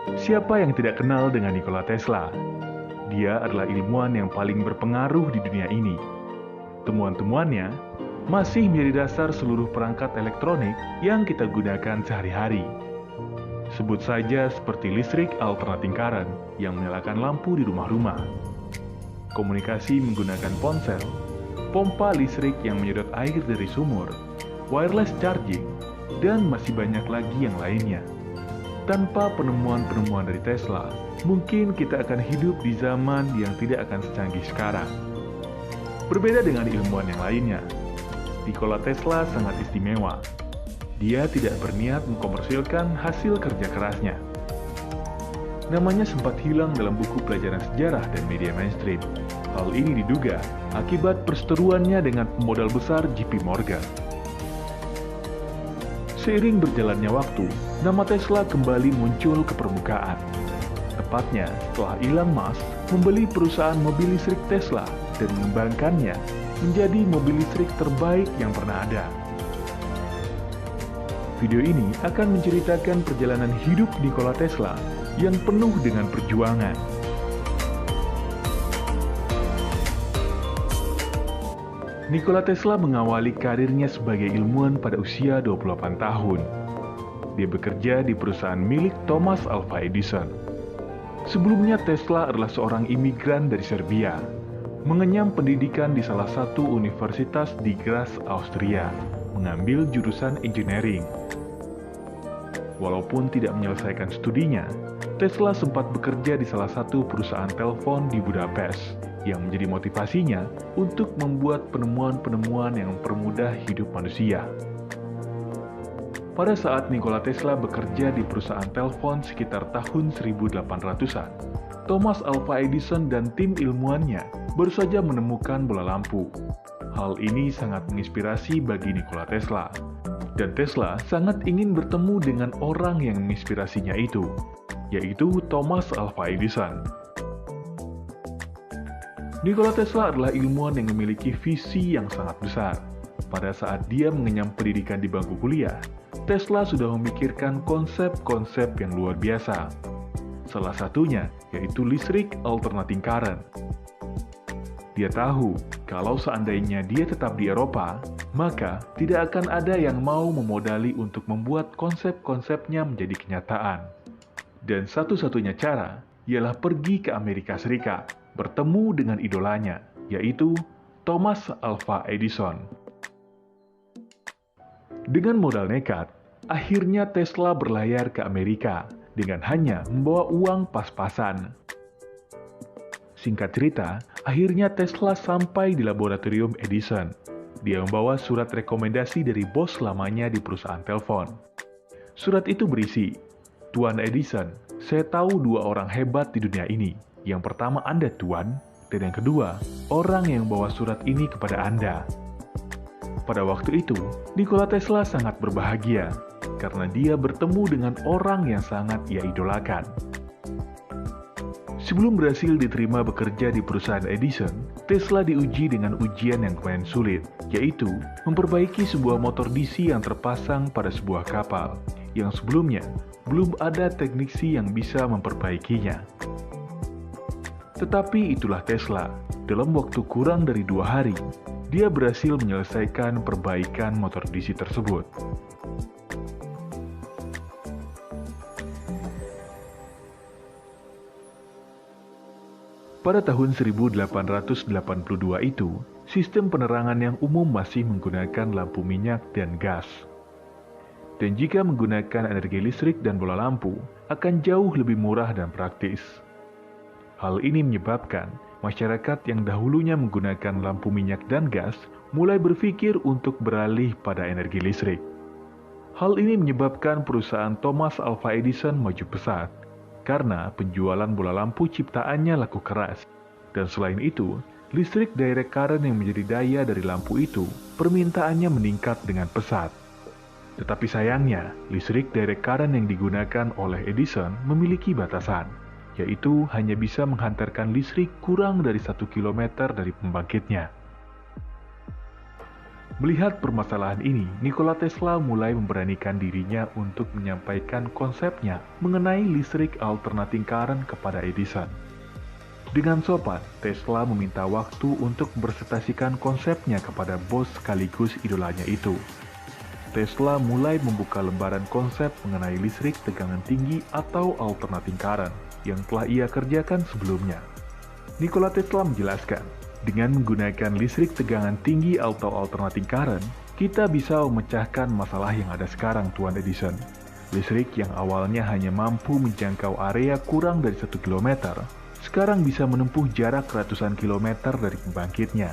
Siapa yang tidak kenal dengan Nikola Tesla? Dia adalah ilmuwan yang paling berpengaruh di dunia ini. Temuan-temuannya masih menjadi dasar seluruh perangkat elektronik yang kita gunakan sehari-hari. Sebut saja seperti listrik alternating current yang menyalakan lampu di rumah-rumah, komunikasi menggunakan ponsel, pompa listrik yang menyedot air dari sumur, wireless charging, dan masih banyak lagi yang lainnya. Tanpa penemuan-penemuan dari Tesla, mungkin kita akan hidup di zaman yang tidak akan secanggih sekarang. Berbeda dengan ilmuwan yang lainnya, Nikola Tesla sangat istimewa. Dia tidak berniat mengkomersilkan hasil kerja kerasnya. Namanya sempat hilang dalam buku pelajaran sejarah dan media mainstream. Hal ini diduga akibat perseteruannya dengan pemodal besar JP Morgan. Seiring berjalannya waktu, nama Tesla kembali muncul ke permukaan. Tepatnya setelah Elon Musk membeli perusahaan mobil listrik Tesla dan mengembangkannya menjadi mobil listrik terbaik yang pernah ada. Video ini akan menceritakan perjalanan hidup Nikola Tesla yang penuh dengan perjuangan. Nikola Tesla mengawali karirnya sebagai ilmuwan pada usia 28 tahun. Dia bekerja di perusahaan milik Thomas Alva Edison. Sebelumnya Tesla adalah seorang imigran dari Serbia, mengenyam pendidikan di salah satu universitas di Graz, Austria, mengambil jurusan engineering. Walaupun tidak menyelesaikan studinya, Tesla sempat bekerja di salah satu perusahaan telepon di Budapest, yang menjadi motivasinya untuk membuat penemuan-penemuan yang mempermudah hidup manusia. Pada saat Nikola Tesla bekerja di perusahaan telepon sekitar tahun 1800-an, Thomas Alva Edison dan tim ilmuwannya baru saja menemukan bola lampu. Hal ini sangat menginspirasi bagi Nikola Tesla, dan Tesla sangat ingin bertemu dengan orang yang menginspirasinya itu, yaitu Thomas Alva Edison. Nikola Tesla adalah ilmuwan yang memiliki visi yang sangat besar. Pada saat dia mengenyam pendidikan di bangku kuliah, Tesla sudah memikirkan konsep-konsep yang luar biasa. Salah satunya yaitu listrik alternating current. Dia tahu kalau seandainya dia tetap di Eropa, maka tidak akan ada yang mau memodali untuk membuat konsep-konsepnya menjadi kenyataan. Dan satu-satunya cara ialah pergi ke Amerika Serikat, bertemu dengan idolanya, yaitu Thomas Alva Edison. Dengan modal nekat, akhirnya Tesla berlayar ke Amerika dengan hanya membawa uang pas-pasan. Singkat cerita, akhirnya Tesla sampai di laboratorium Edison. Dia membawa surat rekomendasi dari bos lamanya di perusahaan telepon. Surat itu berisi, "Tuan Edison, saya tahu dua orang hebat di dunia ini. Yang pertama Anda, Tuan, dan yang kedua, orang yang bawa surat ini kepada Anda." Pada waktu itu, Nikola Tesla sangat berbahagia karena dia bertemu dengan orang yang sangat ia idolakan. Sebelum berhasil diterima bekerja di perusahaan Edison, Tesla diuji dengan ujian yang lumayan sulit, yaitu memperbaiki sebuah motor DC yang terpasang pada sebuah kapal, yang sebelumnya belum ada teknisi yang bisa memperbaikinya. Tetapi itulah Tesla, dalam waktu kurang dari 2 hari, dia berhasil menyelesaikan perbaikan motor DC tersebut. Pada tahun 1882 itu, sistem penerangan yang umum masih menggunakan lampu minyak dan gas. Dan jika menggunakan energi listrik dan bola lampu, akan jauh lebih murah dan praktis. Hal ini menyebabkan masyarakat yang dahulunya menggunakan lampu minyak dan gas mulai berpikir untuk beralih pada energi listrik. Hal ini menyebabkan perusahaan Thomas Alva Edison maju pesat, karena penjualan bola lampu ciptaannya laku keras. Dan selain itu, listrik direct current yang menjadi daya dari lampu itu, permintaannya meningkat dengan pesat. Tetapi sayangnya, listrik direct current yang digunakan oleh Edison memiliki batasan, yaitu hanya bisa menghantarkan listrik kurang dari 1 km dari pembangkitnya. Melihat permasalahan ini, Nikola Tesla mulai memberanikan dirinya untuk menyampaikan konsepnya mengenai listrik alternating current kepada Edison. Dengan sopan, Tesla meminta waktu untuk mempresentasikan konsepnya kepada bos sekaligus idolanya itu. Tesla mulai membuka lembaran konsep mengenai listrik tegangan tinggi atau alternating current yang telah ia kerjakan sebelumnya. Nikola Tesla menjelaskan, dengan menggunakan listrik tegangan tinggi atau alternating current, kita bisa memecahkan masalah yang ada sekarang, Tuan Edison. Listrik yang awalnya hanya mampu menjangkau area kurang dari 1 km, sekarang bisa menempuh jarak ratusan kilometer dari pembangkitnya.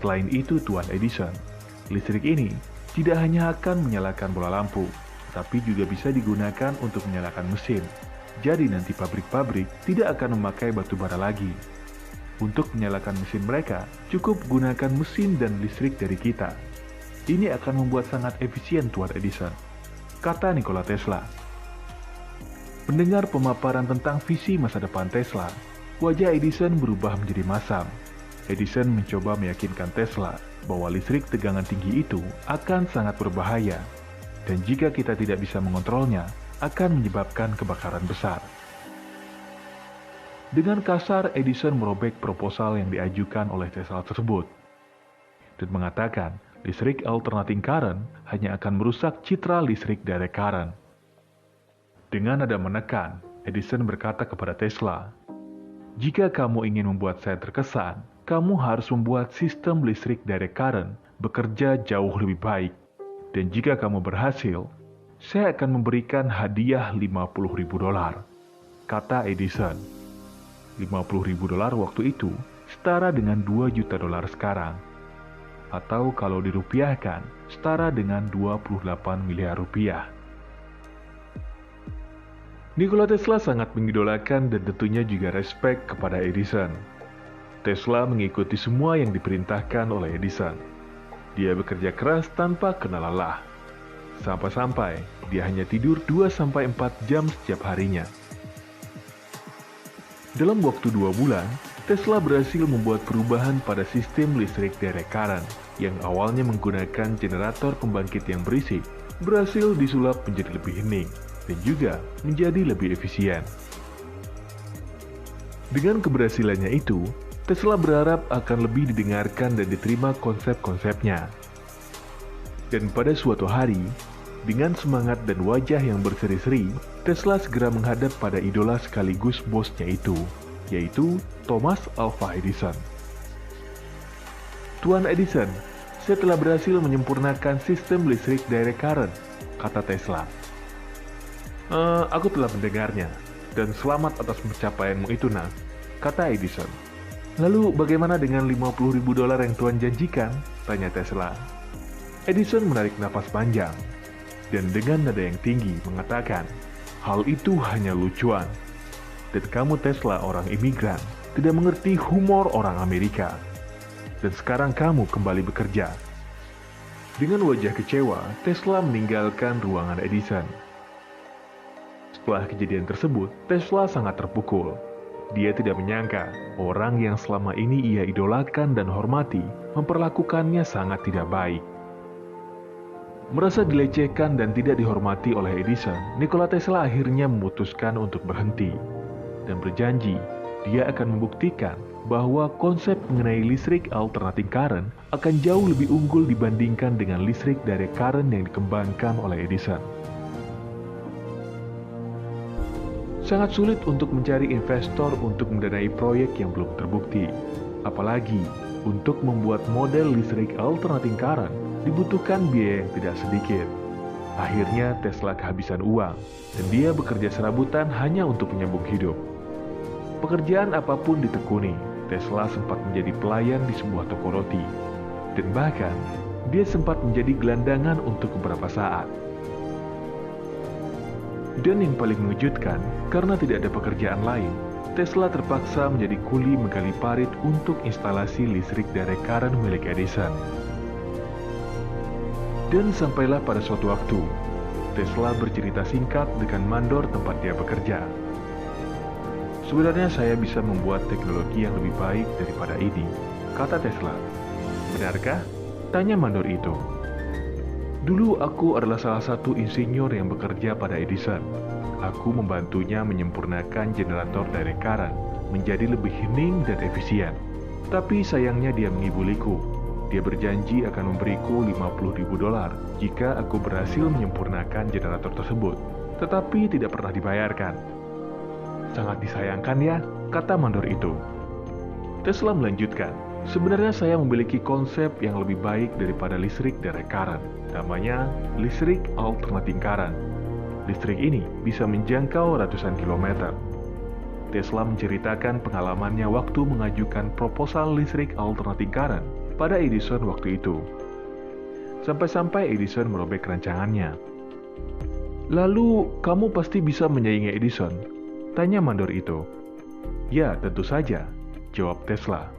Selain itu, Tuan Edison, listrik ini tidak hanya akan menyalakan bola lampu, tapi juga bisa digunakan untuk menyalakan mesin. Jadi nanti pabrik-pabrik tidak akan memakai batu bara lagi. Untuk menyalakan mesin mereka, cukup gunakan mesin dan listrik dari kita. Ini akan membuat sangat efisien, Tuan Edison, kata Nikola Tesla. Mendengar pemaparan tentang visi masa depan Tesla, wajah Edison berubah menjadi masam. Edison mencoba meyakinkan Tesla bahwa listrik tegangan tinggi itu akan sangat berbahaya, dan jika kita tidak bisa mengontrolnya, akan menyebabkan kebakaran besar. Dengan kasar, Edison merobek proposal yang diajukan oleh Tesla tersebut, dan mengatakan listrik alternating current hanya akan merusak citra listrik direct current. Dengan nada menekan, Edison berkata kepada Tesla, "Jika kamu ingin membuat saya terkesan, kamu harus membuat sistem listrik direct current bekerja jauh lebih baik. Dan jika kamu berhasil, saya akan memberikan hadiah $50.000, kata Edison. $50.000 waktu itu setara dengan $2 juta sekarang. Atau kalau dirupiahkan, setara dengan 28 miliar rupiah. Nikola Tesla sangat mengidolakan dan tentunya juga respek kepada Edison. Tesla mengikuti semua yang diperintahkan oleh Edison. Dia bekerja keras tanpa kenal lelah. Sampai-sampai dia hanya tidur 2-4 jam setiap harinya. Dalam waktu 2 bulan, Tesla berhasil membuat perubahan pada sistem listrik direct current yang awalnya menggunakan generator pembangkit yang berisik, berhasil disulap menjadi lebih hening dan juga menjadi lebih efisien. Dengan keberhasilannya itu, Tesla berharap akan lebih didengarkan dan diterima konsep-konsepnya. Dan pada suatu hari, dengan semangat dan wajah yang berseri-seri, Tesla segera menghadap pada idola sekaligus bosnya itu, yaitu Thomas Alva Edison. "Tuan Edison, saya telah berhasil menyempurnakan sistem listrik direct current," kata Tesla. Aku telah mendengarnya, dan selamat atas pencapaianmu itu, Nak," kata Edison. "Lalu bagaimana dengan $50.000 yang Tuan janjikan?" tanya Tesla. Edison menarik napas panjang, dan dengan nada yang tinggi mengatakan, "Hal itu hanya lucuan. Dan kamu Tesla orang imigran, tidak mengerti humor orang Amerika. Dan sekarang kamu kembali bekerja." Dengan wajah kecewa, Tesla meninggalkan ruangan Edison. Setelah kejadian tersebut, Tesla sangat terpukul. Dia tidak menyangka orang yang selama ini ia idolakan dan hormati memperlakukannya sangat tidak baik. Merasa dilecehkan dan tidak dihormati oleh Edison, Nikola Tesla akhirnya memutuskan untuk berhenti dan berjanji dia akan membuktikan bahwa konsep mengenai listrik alternating current akan jauh lebih unggul dibandingkan dengan listrik direct current yang dikembangkan oleh Edison. Sangat sulit untuk mencari investor untuk mendanai proyek yang belum terbukti. Apalagi, untuk membuat model listrik alternating current dibutuhkan biaya yang tidak sedikit. Akhirnya Tesla kehabisan uang, dan dia bekerja serabutan hanya untuk menyambung hidup. Pekerjaan apapun ditekuni, Tesla sempat menjadi pelayan di sebuah toko roti. Dan bahkan, dia sempat menjadi gelandangan untuk beberapa saat. Dan yang paling mengejutkan, karena tidak ada pekerjaan lain, Tesla terpaksa menjadi kuli menggali parit untuk instalasi listrik direct current milik Edison. Dan sampailah pada suatu waktu, Tesla bercerita singkat dengan mandor tempat dia bekerja. "Sebenarnya saya bisa membuat teknologi yang lebih baik daripada ini," kata Tesla. "Benarkah? Tanya mandor itu. Dulu aku adalah salah satu insinyur yang bekerja pada Edison. Aku membantunya menyempurnakan generator direct current menjadi lebih hening dan efisien. Tapi sayangnya dia mengibuliku. Dia berjanji akan memberiku $50.000 jika aku berhasil menyempurnakan generator tersebut. Tetapi tidak pernah dibayarkan. Sangat disayangkan ya, kata mandor itu. Tesla melanjutkan, sebenarnya saya memiliki konsep yang lebih baik daripada listrik direct current. Namanya listrik alternating current. Listrik ini bisa menjangkau ratusan kilometer. Tesla menceritakan pengalamannya waktu mengajukan proposal listrik alternating current pada Edison waktu itu. Sampai-sampai Edison merobek rancangannya. Lalu, kamu pasti bisa menyaingi Edison? Tanya mandor itu. Ya, tentu saja, jawab Tesla.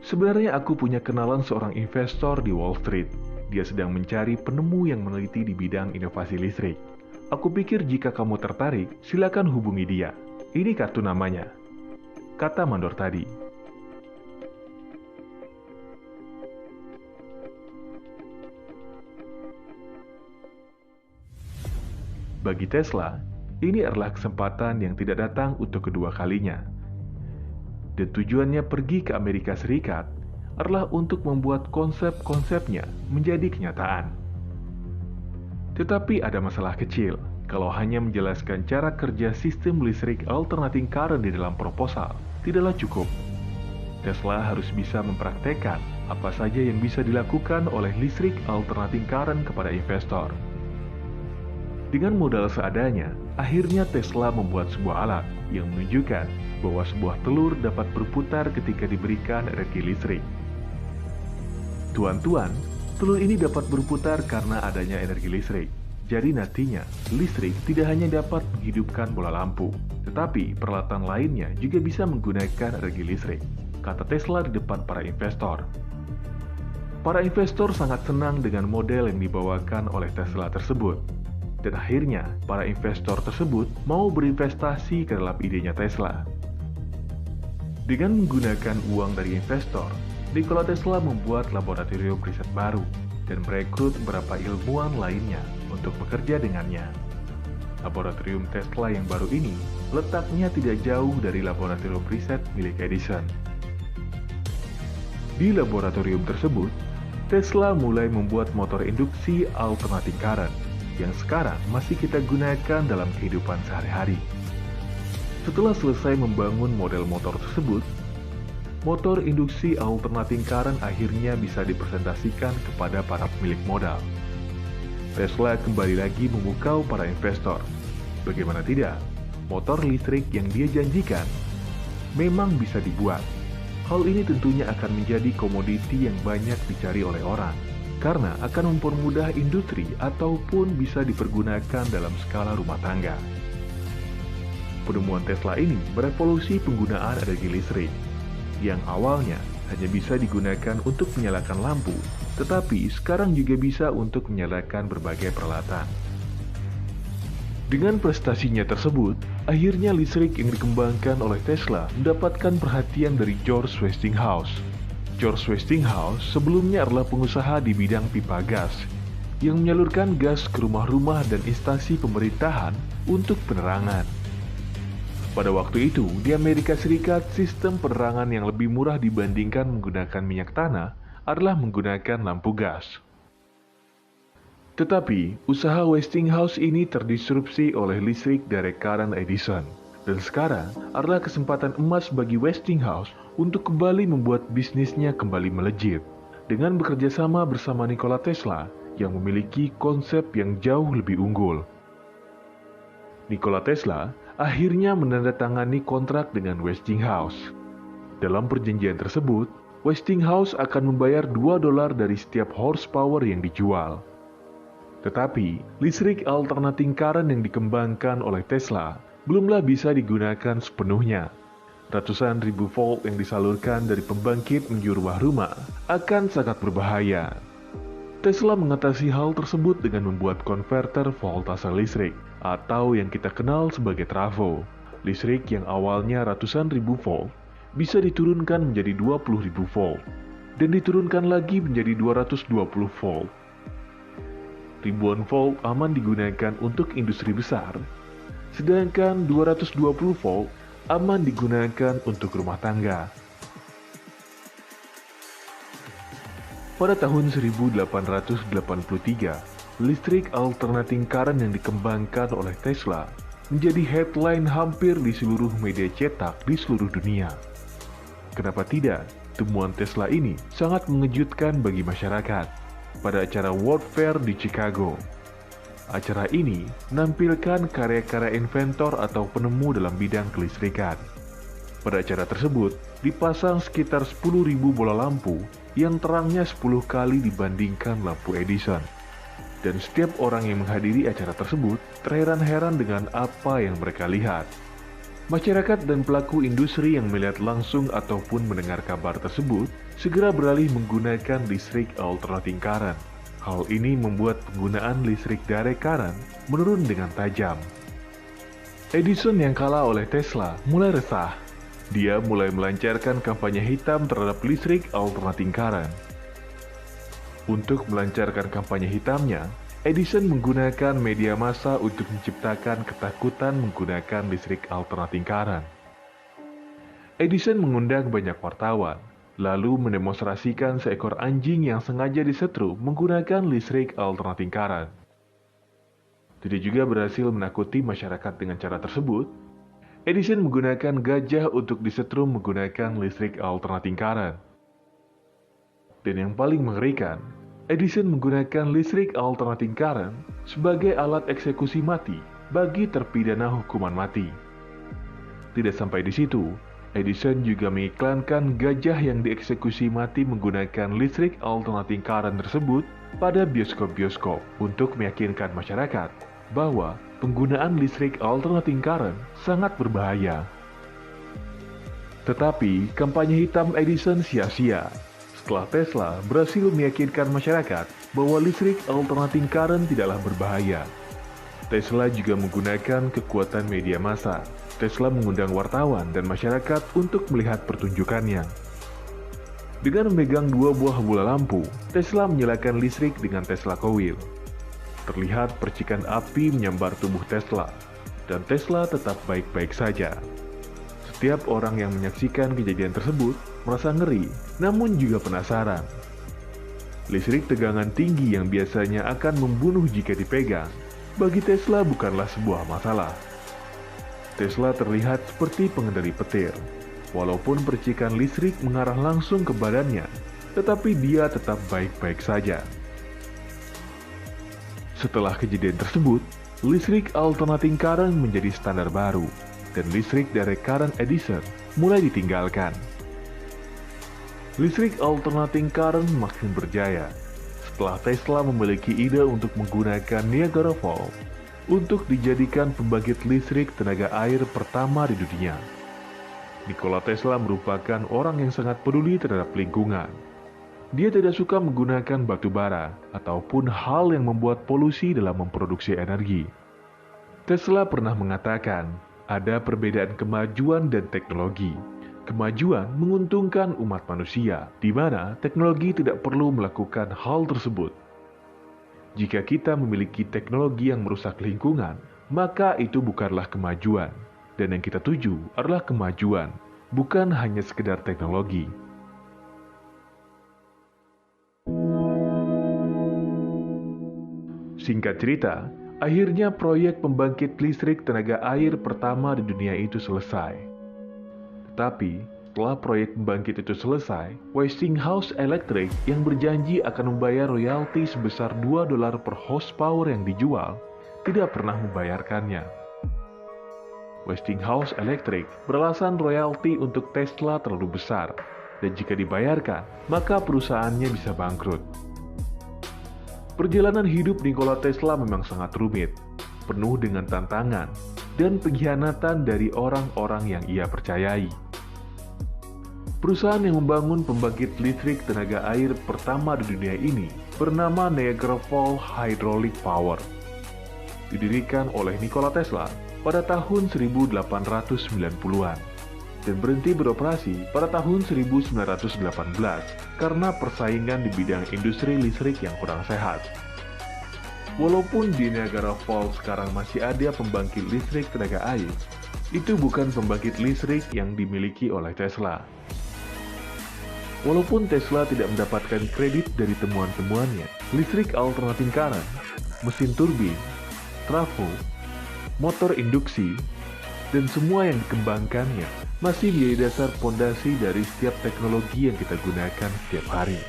Sebenarnya aku punya kenalan seorang investor di Wall Street. Dia sedang mencari penemu yang meneliti di bidang inovasi listrik. Aku pikir jika kamu tertarik, silakan hubungi dia. Ini kartu namanya, kata mandor tadi. Bagi Tesla, ini adalah kesempatan yang tidak datang untuk kedua kalinya. Dan tujuannya pergi ke Amerika Serikat adalah untuk membuat konsep-konsepnya menjadi kenyataan. Tetapi ada masalah kecil, kalau hanya menjelaskan cara kerja sistem listrik alternating current di dalam proposal, tidaklah cukup. Tesla harus bisa mempraktekkan apa saja yang bisa dilakukan oleh listrik alternating current kepada investor. Dengan modal seadanya, akhirnya Tesla membuat sebuah alat yang menunjukkan bahwa sebuah telur dapat berputar ketika diberikan energi listrik. Tuan-tuan, telur ini dapat berputar karena adanya energi listrik. Jadi nantinya, listrik tidak hanya dapat menghidupkan bola lampu, tetapi peralatan lainnya juga bisa menggunakan energi listrik, kata Tesla di depan para investor. Para investor sangat senang dengan model yang dibawakan oleh Tesla tersebut. Dan akhirnya, para investor tersebut mau berinvestasi ke dalam idenya Tesla. Dengan menggunakan uang dari investor, Nikola Tesla membuat laboratorium riset baru dan merekrut beberapa ilmuwan lainnya untuk bekerja dengannya. Laboratorium Tesla yang baru ini letaknya tidak jauh dari laboratorium riset milik Edison. Di laboratorium tersebut, Tesla mulai membuat motor induksi alternating current yang sekarang masih kita gunakan dalam kehidupan sehari-hari. Setelah selesai membangun model motor tersebut, motor induksi alternating current akhirnya bisa dipresentasikan kepada para pemilik modal. Tesla kembali lagi memukau para investor. Bagaimana tidak, motor listrik yang dia janjikan memang bisa dibuat. Hal ini tentunya akan menjadi komoditi yang banyak dicari oleh orang, karena akan mempermudah industri ataupun bisa dipergunakan dalam skala rumah tangga. Penemuan Tesla ini berevolusi penggunaan energi listrik, yang awalnya hanya bisa digunakan untuk menyalakan lampu, tetapi sekarang juga bisa untuk menyalakan berbagai peralatan. Dengan prestasinya tersebut, akhirnya listrik yang dikembangkan oleh Tesla mendapatkan perhatian dari George Westinghouse. George Westinghouse sebelumnya adalah pengusaha di bidang pipa gas yang menyalurkan gas ke rumah-rumah dan instansi pemerintahan untuk penerangan. Pada waktu itu, di Amerika Serikat, sistem penerangan yang lebih murah dibandingkan menggunakan minyak tanah adalah menggunakan lampu gas. Tetapi, usaha Westinghouse ini terdisrupsi oleh listrik direct current Edison. Dan sekarang adalah kesempatan emas bagi Westinghouse untuk kembali membuat bisnisnya kembali melejit. Dengan bekerja sama bersama Nikola Tesla yang memiliki konsep yang jauh lebih unggul. Nikola Tesla akhirnya menandatangani kontrak dengan Westinghouse. Dalam perjanjian tersebut, Westinghouse akan membayar $2 dari setiap horsepower yang dijual. Tetapi, listrik alternating current yang dikembangkan oleh Tesla belumlah bisa digunakan sepenuhnya. Ratusan ribu volt yang disalurkan dari pembangkit menuju rumah akan sangat berbahaya. Tesla mengatasi hal tersebut dengan membuat konverter voltase listrik, atau yang kita kenal sebagai trafo. Listrik yang awalnya ratusan ribu volt bisa diturunkan menjadi 20.000 volt. dan diturunkan lagi menjadi 220 volt. Ribuan volt aman digunakan untuk industri besar, sedangkan 220 volt aman digunakan untuk rumah tangga. Pada tahun 1883, listrik alternating current yang dikembangkan oleh Tesla menjadi headline hampir di seluruh media cetak di seluruh dunia. Kenapa tidak? Temuan Tesla ini sangat mengejutkan bagi masyarakat pada acara World Fair di Chicago. Acara ini menampilkan karya-karya inventor atau penemu dalam bidang kelistrikan. Pada acara tersebut, dipasang sekitar 10.000 bola lampu yang terangnya 10 kali dibandingkan lampu Edison. Dan setiap orang yang menghadiri acara tersebut terheran-heran dengan apa yang mereka lihat. Masyarakat dan pelaku industri yang melihat langsung ataupun mendengar kabar tersebut segera beralih menggunakan listrik alternating current. Hal ini membuat penggunaan listrik direct current menurun dengan tajam. Edison yang kalah oleh Tesla mulai resah. Dia mulai melancarkan kampanye hitam terhadap listrik alternating current. Untuk melancarkan kampanye hitamnya, Edison menggunakan media massa untuk menciptakan ketakutan menggunakan listrik alternating current. Edison mengundang banyak wartawan, lalu mendemonstrasikan seekor anjing yang sengaja disetrum menggunakan listrik alternating current. Dia juga berhasil menakuti masyarakat dengan cara tersebut. Edison menggunakan gajah untuk disetrum menggunakan listrik alternating current. Dan yang paling mengerikan, Edison menggunakan listrik alternating current sebagai alat eksekusi mati bagi terpidana hukuman mati. Tidak sampai di situ, Edison juga mengiklankan gajah yang dieksekusi mati menggunakan listrik alternating current tersebut pada bioskop-bioskop untuk meyakinkan masyarakat bahwa penggunaan listrik alternating current sangat berbahaya. Tetapi kampanye hitam Edison sia-sia setelah Tesla berhasil meyakinkan masyarakat bahwa listrik alternating current tidaklah berbahaya. Tesla juga menggunakan kekuatan media massa. Tesla mengundang wartawan dan masyarakat untuk melihat pertunjukannya. Dengan memegang 2 buah bola lampu, Tesla menyalakan listrik dengan Tesla Coil. Terlihat percikan api menyambar tubuh Tesla, dan Tesla tetap baik-baik saja. Setiap orang yang menyaksikan kejadian tersebut merasa ngeri, namun juga penasaran. Listrik tegangan tinggi yang biasanya akan membunuh jika dipegang, bagi Tesla bukanlah sebuah masalah. Tesla terlihat seperti pengendali petir. Walaupun percikan listrik mengarah langsung ke badannya, tetapi dia tetap baik-baik saja. Setelah kejadian tersebut, listrik alternating current menjadi standar baru, dan listrik direct current Edison mulai ditinggalkan. Listrik alternating current makin berjaya setelah Tesla memiliki ide untuk menggunakan Niagara Falls untuk dijadikan pembangkit listrik tenaga air pertama di dunia. Nikola Tesla merupakan orang yang sangat peduli terhadap lingkungan. Dia tidak suka menggunakan batu bara ataupun hal yang membuat polusi dalam memproduksi energi. Tesla pernah mengatakan, ada perbedaan kemajuan dan teknologi. Kemajuan menguntungkan umat manusia, di mana teknologi tidak perlu melakukan hal tersebut. Jika kita memiliki teknologi yang merusak lingkungan, maka itu bukanlah kemajuan. Dan yang kita tuju adalah kemajuan, bukan hanya sekedar teknologi. Singkat cerita, akhirnya proyek pembangkit listrik tenaga air pertama di dunia itu selesai. Tetapi, setelah proyek pembangkit itu selesai, Westinghouse Electric yang berjanji akan membayar royalti sebesar $2 per horsepower yang dijual, tidak pernah membayarkannya. Westinghouse Electric beralasan royalti untuk Tesla terlalu besar, dan jika dibayarkan, maka perusahaannya bisa bangkrut. Perjalanan hidup Nikola Tesla memang sangat rumit, penuh dengan tantangan, dan pengkhianatan dari orang-orang yang ia percayai. Perusahaan yang membangun pembangkit listrik tenaga air pertama di dunia ini bernama Niagara Falls Hydraulic Power. Didirikan oleh Nikola Tesla pada tahun 1890-an. dan berhenti beroperasi pada tahun 1918 karena persaingan di bidang industri listrik yang kurang sehat. Walaupun di Niagara Falls sekarang masih ada pembangkit listrik tenaga air, itu bukan pembangkit listrik yang dimiliki oleh Tesla. Walaupun Tesla tidak mendapatkan kredit dari temuan-temuannya, listrik alternating current, mesin turbin, trafo, motor induksi, dan semua yang dikembangkannya masih menjadi dasar pondasi dari setiap teknologi yang kita gunakan setiap hari.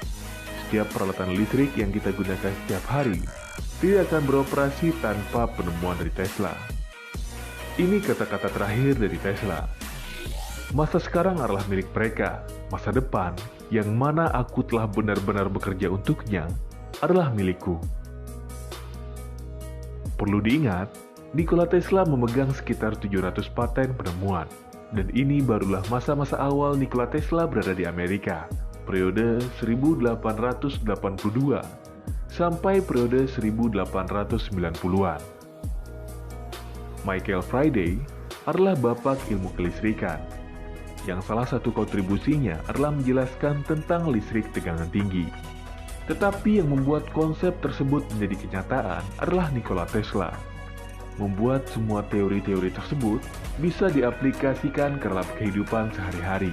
Setiap peralatan listrik yang kita gunakan setiap hari tidak akan beroperasi tanpa penemuan dari Tesla. Ini kata-kata terakhir dari Tesla. Masa sekarang adalah milik mereka, masa depan yang mana aku telah benar-benar bekerja untuknya adalah milikku. Perlu diingat, Nikola Tesla memegang sekitar 700 paten penemuan, dan ini barulah masa-masa awal Nikola Tesla berada di Amerika, periode 1882 sampai periode 1890-an. Michael Faraday adalah bapak ilmu kelistrikan, yang salah satu kontribusinya adalah menjelaskan tentang listrik tegangan tinggi. Tetapi yang membuat konsep tersebut menjadi kenyataan adalah Nikola Tesla. Membuat semua teori-teori tersebut bisa diaplikasikan ke dalam kehidupan sehari-hari.